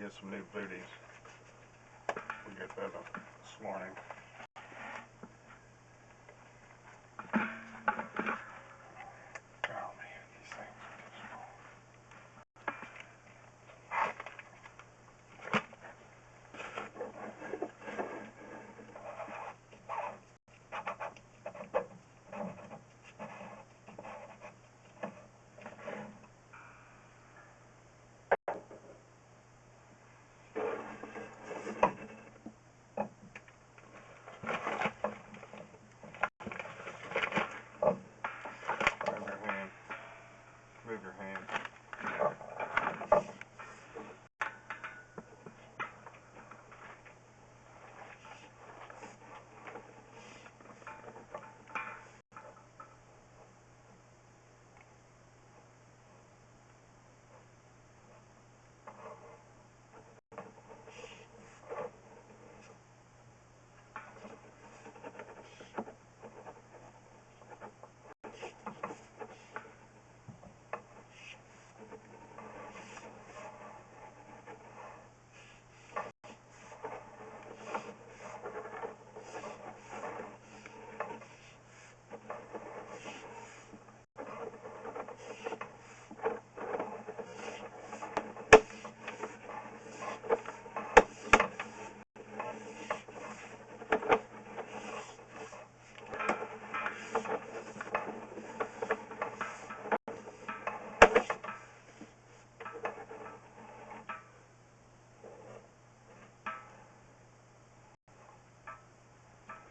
get some new booties. We get them this morning. Oh man, these things are too small. Move your hand.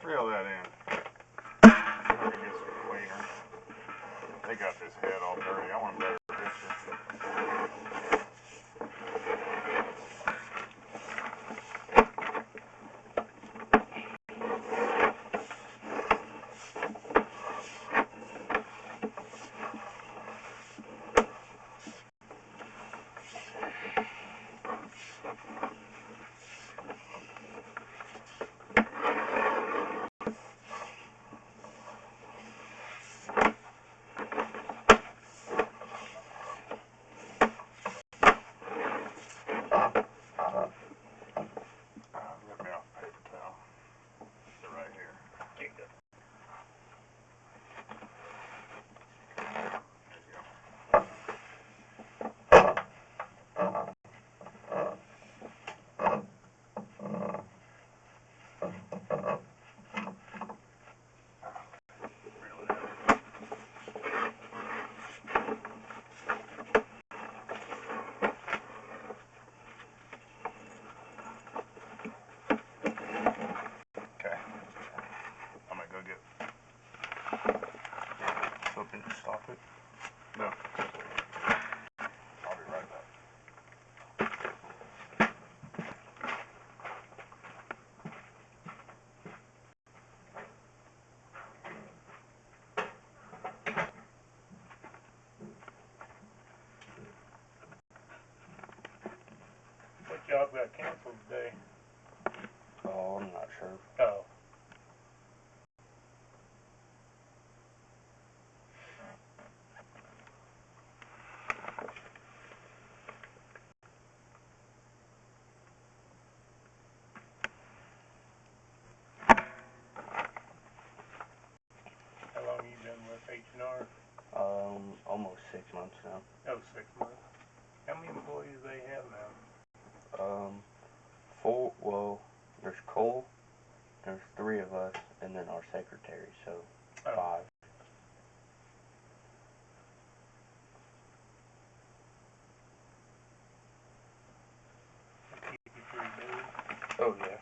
Reel that in. I'm gonna get some cleaner. They got this head all dirty. I want a better picture. Get me off the paper towel. They're right here. There you go. Can you stop it? No. I'll be right back. What job got canceled today? Oh, I'm not sure. Oh. How long have you been with H&R? Almost 6 months now. Oh, 6 months. How many employees do they have now? Well, there's Cole, there's 3 of us, and then our secretary, so 5. Keep you pretty busy. Oh, yeah.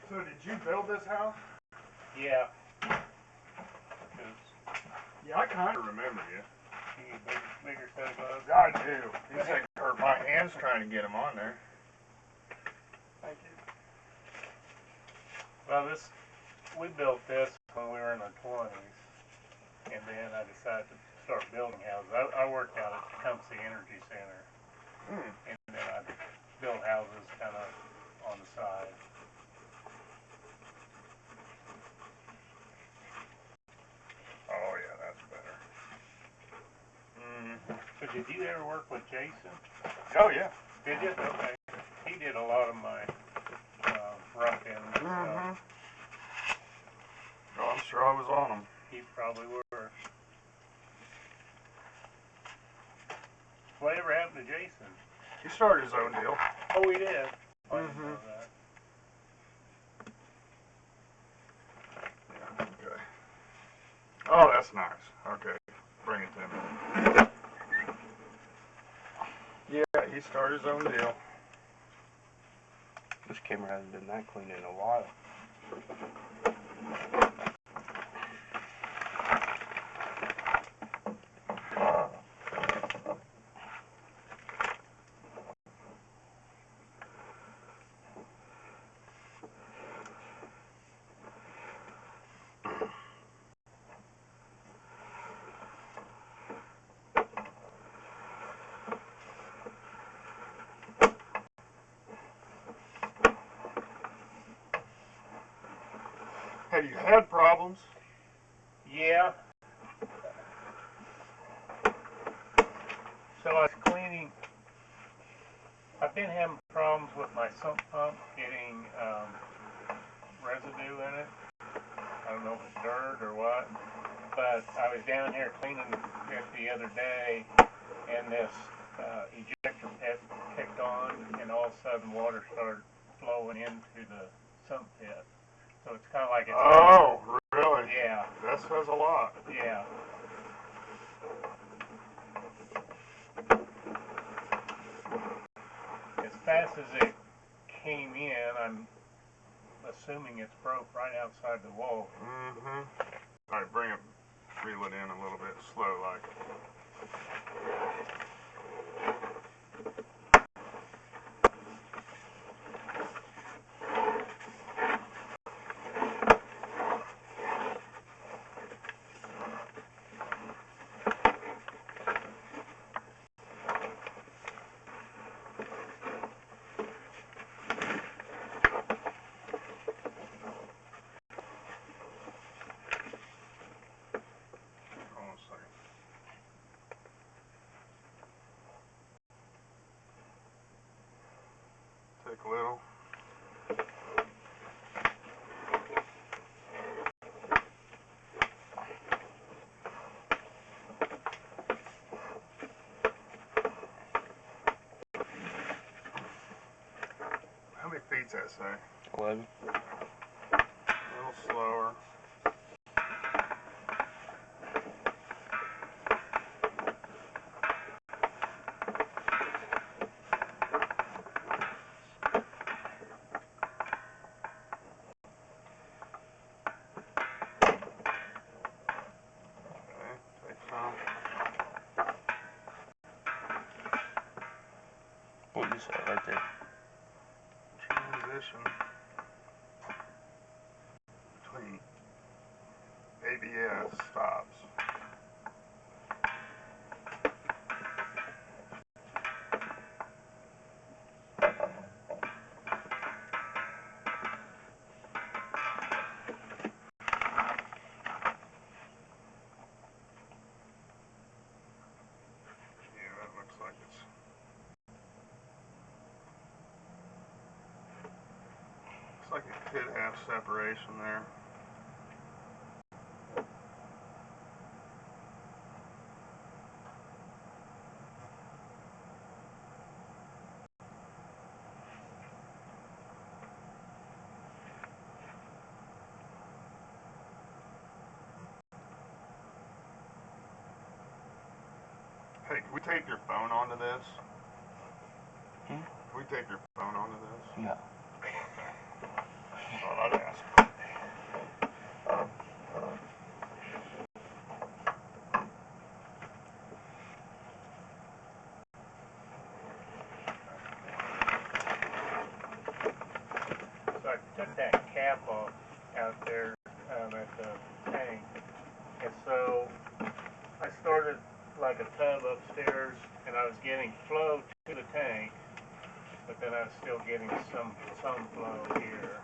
So did you build this house? Yeah. Yeah, I kind of remember you. You need bigger stuff gloves? I do. These things hurt my hands trying to get them on there. Thank you. Well, we built this when we were in our 20s, and then I decided to start building houses. I worked out at Tecumseh Energy Center, and then I built houses kind of on the side. Oh yeah, that's better. So did you ever work with Jason? Oh yeah. Did you? Okay. He did a lot of my rough end stuff. Oh, I'm sure I was on them. He probably were. Whatever happened to Jason? He started his own deal. Oh, he did? I didn't know that. Yeah, okay. Oh, that's nice. Okay, bring it to me. Yeah, he started his own deal. This camera hasn't been that clean in a while. Have you had problems? Yeah. So I was cleaning. I've been having problems with my sump pump getting residue in it. I don't know if it's dirt or what, but I was down here cleaning it the other day, and this ejector pit kicked on, and all of a sudden water started flowing into the sump pit. So it's kind of like it's... Oh, really? Yeah. That says a lot. Yeah. As fast as it came in, I'm assuming it's broke right outside the wall. Alright, reel it in a little bit slow like. Take a little. How many feet's that say? 11. A little slower. What you say right there? Transition between ABS stops. Yeah, that looks like it's... Looks like it could have separation there. Hey, can we take your phone onto this? Can we take your phone onto this? No. Thought I'd ask. So I took that cap off out there at the tank, and so I started like a tub upstairs, and I was getting flow to the tank, but then I was still getting some flow here.